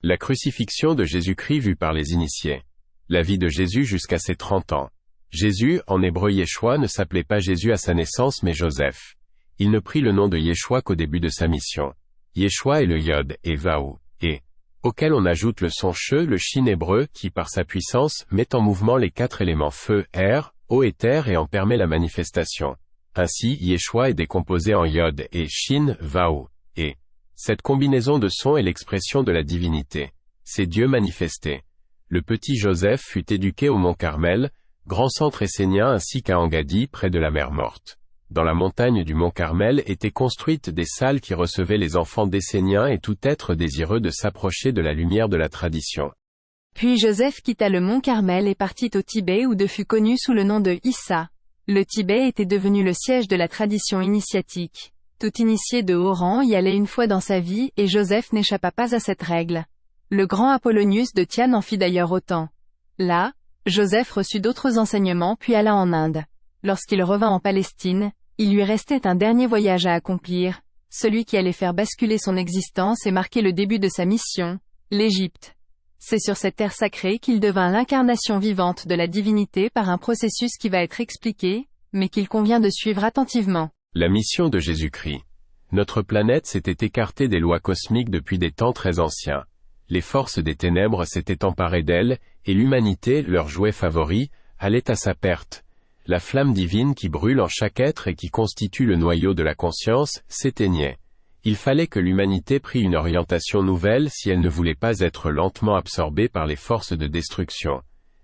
La crucifixion de Jésus-Christ vue par les initiés. La vie de Jésus jusqu'à ses 30 ans. Jésus, en hébreu Yeshua, ne s'appelait pas Jésus à sa naissance mais Joseph. Il ne prit le nom de Yeshua qu'au début de sa mission. Yeshua est le Yod, et Vaou, et, auquel on ajoute le son che, le shin hébreu, qui par sa puissance, met en mouvement les 4 éléments feu, air, eau et terre et en permet la manifestation. Ainsi, Yeshua est décomposé en Yod et shin, Vaou, et. Cette combinaison de sons est l'expression de la divinité. C'est Dieu manifesté. Le petit Joseph fut éduqué au mont Carmel, grand centre essénien ainsi qu'à Engadi près de la mer Morte. Dans la montagne du mont Carmel étaient construites des salles qui recevaient les enfants d'Esséniens et tout être désireux de s'approcher de la lumière de la tradition. Puis Joseph quitta le mont Carmel et partit au Tibet où fut connu sous le nom de Issa. Le Tibet était devenu le siège de la tradition initiatique. Tout initié de haut rang y allait une fois dans sa vie, et Joseph n'échappa pas à cette règle. Le grand Apollonius de Thiane en fit d'ailleurs autant. Là, Joseph reçut d'autres enseignements puis alla en Inde. Lorsqu'il revint en Palestine, il lui restait un dernier voyage à accomplir, celui qui allait faire basculer son existence et marquer le début de sa mission, l'Égypte. C'est sur cette terre sacrée qu'il devint l'incarnation vivante de la divinité par un processus qui va être expliqué, mais qu'il convient de suivre attentivement. La mission de Jésus-Christ. Notre planète s'était écartée des lois cosmiques depuis des temps très anciens. Les forces des ténèbres s'étaient emparées d'elle, et l'humanité, leur jouet favori, allait à sa perte. La flamme divine qui brûle en chaque être et qui constitue le noyau de la conscience, s'éteignait. Il fallait que l'humanité prît une orientation nouvelle si elle ne voulait pas être lentement absorbée par les forces de destruction.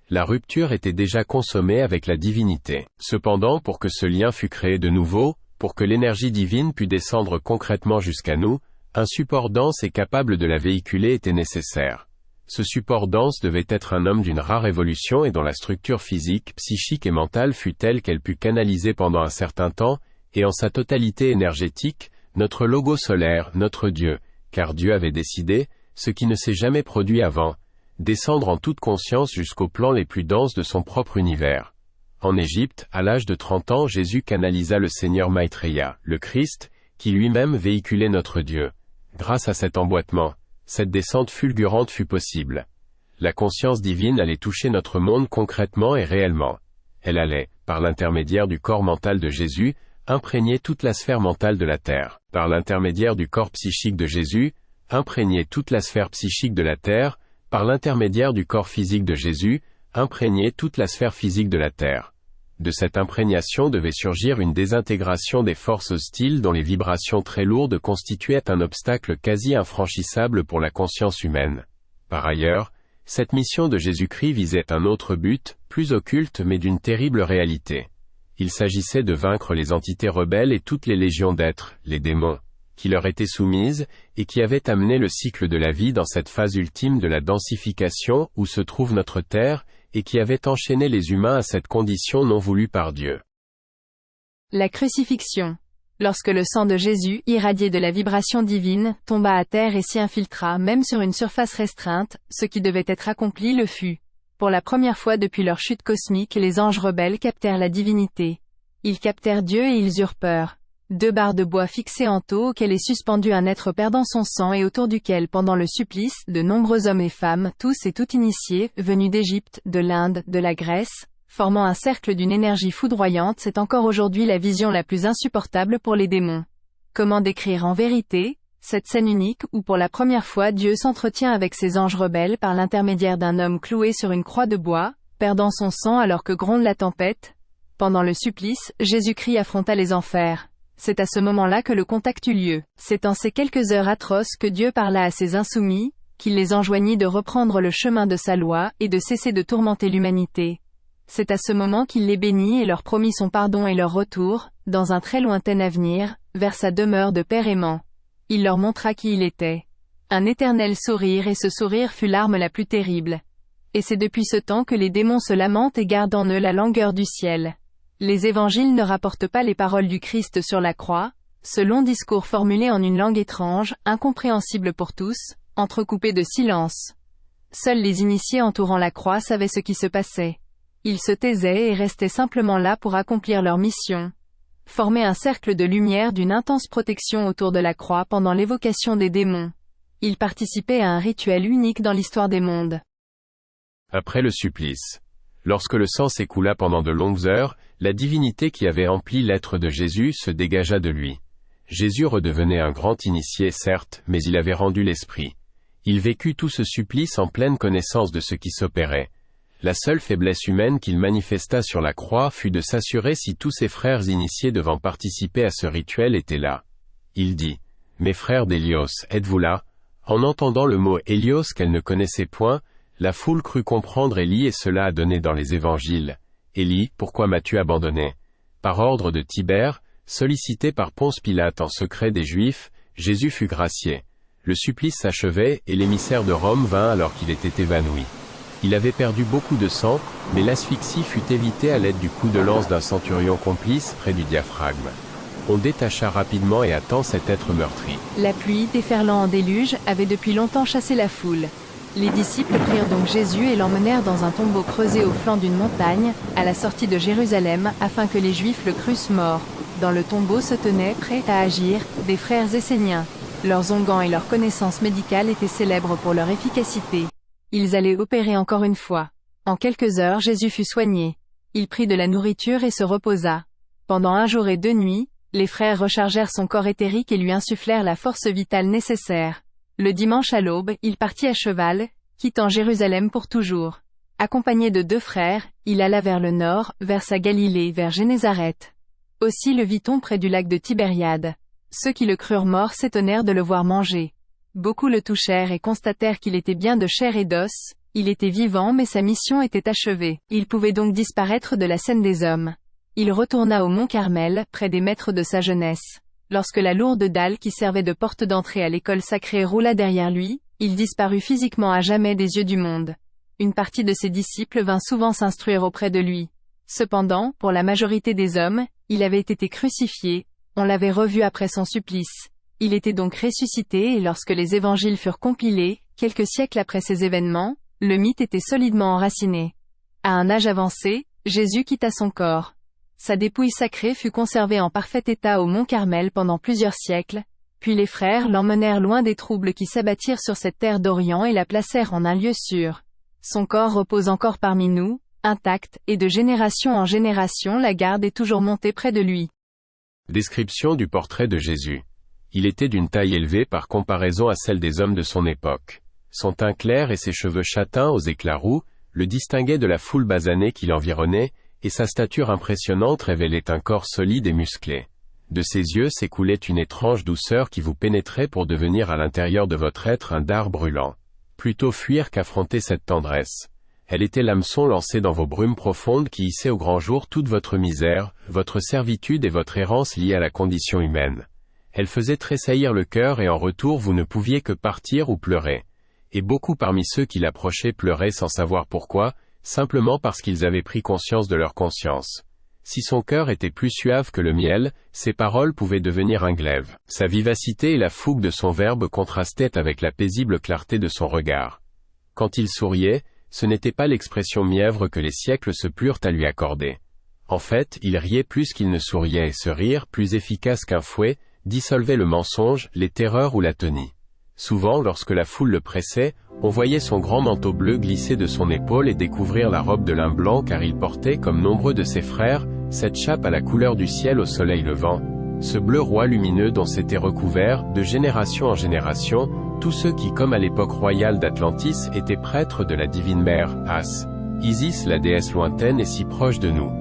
La rupture était déjà consommée avec la divinité. Cependant, pour que ce lien fût créé de nouveau, pour que l'énergie divine pût descendre concrètement jusqu'à nous, un support dense et capable de la véhiculer était nécessaire. Ce support dense devait être un homme d'une rare évolution et dont la structure physique, psychique et mentale fût telle qu'elle pût canaliser pendant un certain temps, et en sa totalité énergétique, notre logo solaire, notre Dieu, car Dieu avait décidé, ce qui ne s'est jamais produit avant, descendre en toute conscience jusqu'aux plans les plus denses de son propre univers. En Égypte, à l'âge de 30 ans, Jésus canalisa le Seigneur Maitreya, le Christ, qui lui-même véhiculait notre Dieu. Grâce à cet emboîtement, cette descente fulgurante fut possible. La conscience divine allait toucher notre monde concrètement et réellement. Elle allait, par l'intermédiaire du corps mental de Jésus, imprégner toute la sphère mentale de la Terre. Par l'intermédiaire du corps psychique de Jésus, imprégner toute la sphère psychique de la Terre. Par l'intermédiaire du corps physique de Jésus, imprégner toute la sphère physique de la Terre. De cette imprégnation devait surgir une désintégration des forces hostiles dont les vibrations très lourdes constituaient un obstacle quasi infranchissable pour la conscience humaine. Par ailleurs, cette mission de Jésus-Christ visait un autre but, plus occulte mais d'une terrible réalité. Il s'agissait de vaincre les entités rebelles et toutes les légions d'êtres, les démons, qui leur étaient soumises, et qui avaient amené le cycle de la vie dans cette phase ultime de la densification où se trouve notre Terre, et qui avait enchaîné les humains à cette condition non voulue par Dieu. La crucifixion. Lorsque le sang de Jésus, irradié de la vibration divine, tomba à terre et s'y infiltra même sur une surface restreinte, ce qui devait être accompli le fut. Pour la première fois depuis leur chute cosmique, les anges rebelles captèrent la divinité. Ils captèrent Dieu et ils eurent peur. 2 barres de bois fixées en taux auxquelles est suspendu un être perdant son sang et autour duquel pendant le supplice, de nombreux hommes et femmes, tous et toutes initiés, venus d'Égypte, de l'Inde, de la Grèce, formant un cercle d'une énergie foudroyante, c'est encore aujourd'hui la vision la plus insupportable pour les démons. Comment décrire en vérité cette scène unique où pour la première fois Dieu s'entretient avec ses anges rebelles par l'intermédiaire d'un homme cloué sur une croix de bois, perdant son sang alors que gronde la tempête? Pendant le supplice, Jésus-Christ affronta les enfers. C'est à ce moment-là que le contact eut lieu. C'est en ces quelques heures atroces que Dieu parla à ses insoumis, qu'il les enjoignit de reprendre le chemin de sa loi, et de cesser de tourmenter l'humanité. C'est à ce moment qu'il les bénit et leur promit son pardon et leur retour, dans un très lointain avenir, vers sa demeure de Père aimant. Il leur montra qui il était. Un éternel sourire et ce sourire fut l'arme la plus terrible. Et c'est depuis ce temps que les démons se lamentent et gardent en eux la langueur du ciel. Les évangiles ne rapportent pas les paroles du Christ sur la croix, ce long discours formulé en une langue étrange, incompréhensible pour tous, entrecoupé de silence. Seuls les initiés entourant la croix savaient ce qui se passait. Ils se taisaient et restaient simplement là pour accomplir leur mission. Former un cercle de lumière d'une intense protection autour de la croix pendant l'évocation des démons. Il participait à un rituel unique dans l'histoire des mondes. Après le supplice. Lorsque le sang s'écoula pendant de longues heures, la divinité qui avait empli l'être de Jésus se dégagea de lui. Jésus redevenait un grand initié certes, mais il avait rendu l'esprit. Il vécut tout ce supplice en pleine connaissance de ce qui s'opérait. La seule faiblesse humaine qu'il manifesta sur la croix fut de s'assurer si tous ses frères initiés devant participer à ce rituel étaient là. Il dit, « Mes frères d'Hélios, êtes-vous là ?» En entendant le mot Hélios qu'elle ne connaissait point, la foule crut comprendre Élie et cela a donné dans les évangiles. « Élie, pourquoi m'as-tu abandonné ?» Par ordre de Tibère, sollicité par Ponce Pilate en secret des Juifs, Jésus fut gracié. Le supplice s'achevait et l'émissaire de Rome vint alors qu'il était évanoui. Il avait perdu beaucoup de sang, mais l'asphyxie fut évitée à l'aide du coup de lance d'un centurion complice près du diaphragme. On détacha rapidement et à temps cet être meurtri. La pluie, déferlant en déluge, avait depuis longtemps chassé la foule. Les disciples prirent donc Jésus et l'emmenèrent dans un tombeau creusé au flanc d'une montagne, à la sortie de Jérusalem, afin que les Juifs le crussent mort. Dans le tombeau se tenaient, prêts à agir, des frères esséniens. Leurs onguents et leurs connaissances médicales étaient célèbres pour leur efficacité. Ils allaient opérer encore une fois. En quelques heures Jésus fut soigné. Il prit de la nourriture et se reposa. Pendant 1 jour et 2 nuits, les frères rechargèrent son corps éthérique et lui insufflèrent la force vitale nécessaire. Le dimanche à l'aube, il partit à cheval, quittant Jérusalem pour toujours. Accompagné de 2 frères, il alla vers le nord, vers sa Galilée, vers Génézareth. Aussi le vit-on près du lac de Tibériade. Ceux qui le crurent mort s'étonnèrent de le voir manger. Beaucoup le touchèrent et constatèrent qu'il était bien de chair et d'os, il était vivant mais sa mission était achevée. Il pouvait donc disparaître de la scène des hommes. Il retourna au mont Carmel, près des maîtres de sa jeunesse. Lorsque la lourde dalle qui servait de porte d'entrée à l'école sacrée roula derrière lui, il disparut physiquement à jamais des yeux du monde. Une partie de ses disciples vint souvent s'instruire auprès de lui. Cependant, pour la majorité des hommes, il avait été crucifié, on l'avait revu après son supplice. Il était donc ressuscité et lorsque les évangiles furent compilés, quelques siècles après ces événements, le mythe était solidement enraciné. À un âge avancé, Jésus quitta son corps. Sa dépouille sacrée fut conservée en parfait état au mont Carmel pendant plusieurs siècles, puis les frères l'emmenèrent loin des troubles qui s'abattirent sur cette terre d'Orient et la placèrent en un lieu sûr. Son corps repose encore parmi nous, intact, et de génération en génération la garde est toujours montée près de lui. Description du portrait de Jésus. Il était d'une taille élevée par comparaison à celle des hommes de son époque. Son teint clair et ses cheveux châtains aux éclats roux, le distinguaient de la foule basanée qui l'environnait, et sa stature impressionnante révélait un corps solide et musclé. De ses yeux s'écoulait une étrange douceur qui vous pénétrait pour devenir à l'intérieur de votre être un dard brûlant. Plutôt fuir qu'affronter cette tendresse. Elle était l'hameçon lancé dans vos brumes profondes qui hissaient au grand jour toute votre misère, votre servitude et votre errance liée à la condition humaine. Elle faisait tressaillir le cœur et en retour vous ne pouviez que partir ou pleurer. Et beaucoup parmi ceux qui l'approchaient pleuraient sans savoir pourquoi, simplement parce qu'ils avaient pris conscience de leur conscience. Si son cœur était plus suave que le miel, ses paroles pouvaient devenir un glaive. Sa vivacité et la fougue de son verbe contrastaient avec la paisible clarté de son regard. Quand il souriait, ce n'était pas l'expression mièvre que les siècles se plurent à lui accorder. En fait, il riait plus qu'il ne souriait et ce rire, plus efficace qu'un fouet, dissolvait le mensonge, les terreurs ou l'atonie. Souvent, lorsque la foule le pressait, on voyait son grand manteau bleu glisser de son épaule et découvrir la robe de lin blanc car il portait, comme nombreux de ses frères, cette chape à la couleur du ciel au soleil levant, ce bleu roi lumineux dont s'étaient recouverts, de génération en génération, tous ceux qui, comme à l'époque royale d'Atlantis, étaient prêtres de la divine mère, As. Isis, la déesse lointaine et si proche de nous.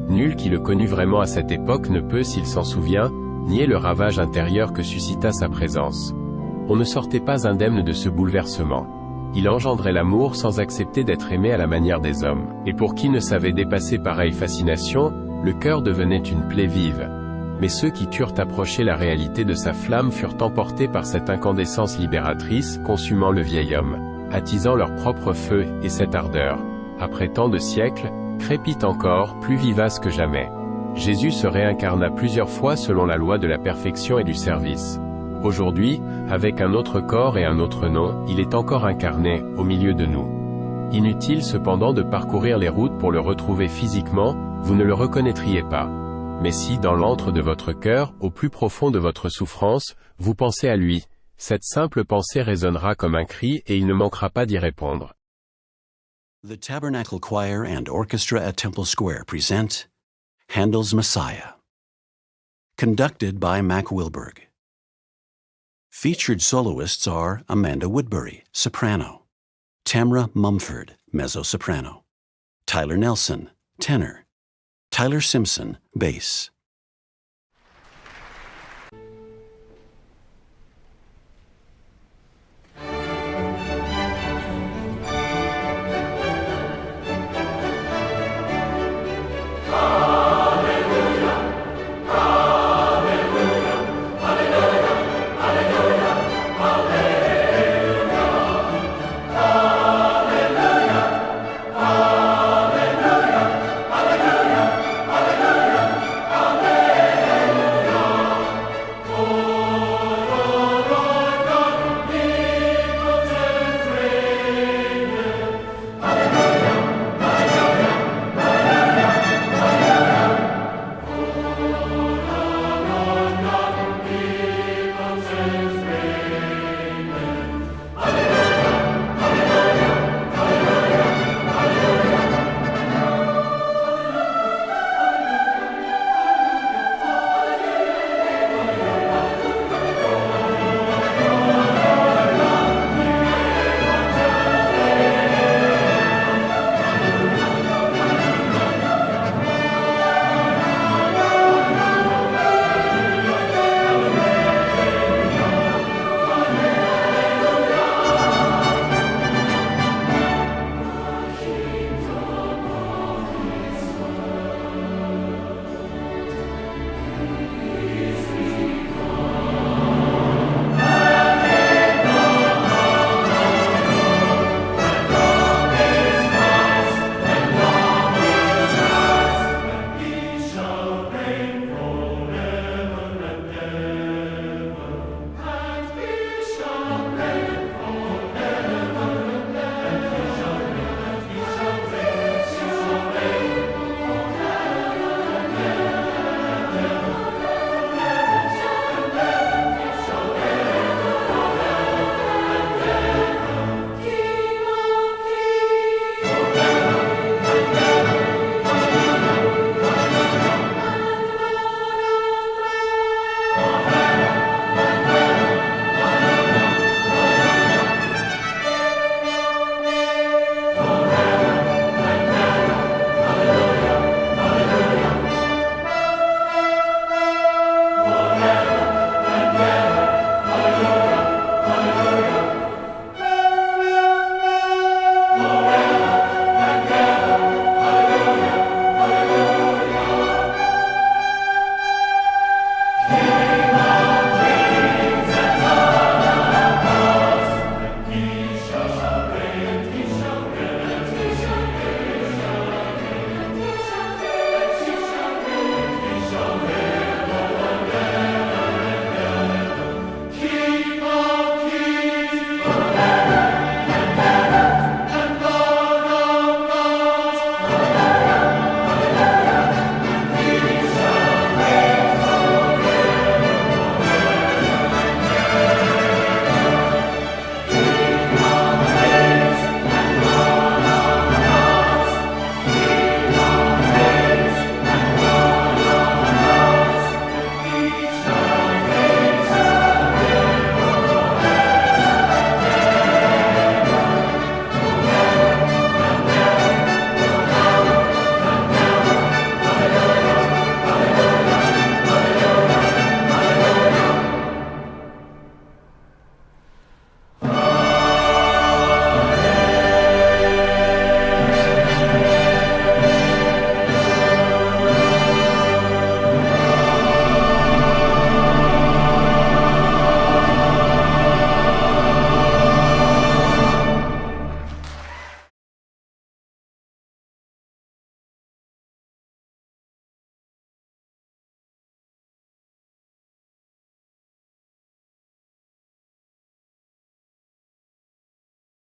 Nul qui le connut vraiment à cette époque ne peut, s'il s'en souvient, nier le ravage intérieur que suscita sa présence. On ne sortait pas indemne de ce bouleversement. Il engendrait l'amour sans accepter d'être aimé à la manière des hommes. Et pour qui ne savait dépasser pareille fascination, le cœur devenait une plaie vive. Mais ceux qui turent approcher la réalité de sa flamme furent emportés par cette incandescence libératrice, consumant le vieil homme, attisant leur propre feu, et cette ardeur, après tant de siècles, crépite encore, plus vivace que jamais. Jésus se réincarna plusieurs fois selon la loi de la perfection et du service. Aujourd'hui, avec un autre corps et un autre nom, il est encore incarné, au milieu de nous. Inutile cependant de parcourir les routes pour le retrouver physiquement, vous ne le reconnaîtriez pas. Mais si, dans l'antre de votre cœur, au plus profond de votre souffrance, vous pensez à lui, Cette simple pensée résonnera comme un cri et il ne manquera pas d'y répondre. The Tabernacle Choir and Orchestra at Temple Square present Handel's Messiah, conducted by Mac Wilberg. Featured soloists are Amanda Woodbury, soprano; Tamra Mumford, mezzo-soprano; Tyler Nelson, tenor; Tyler Simpson, bass;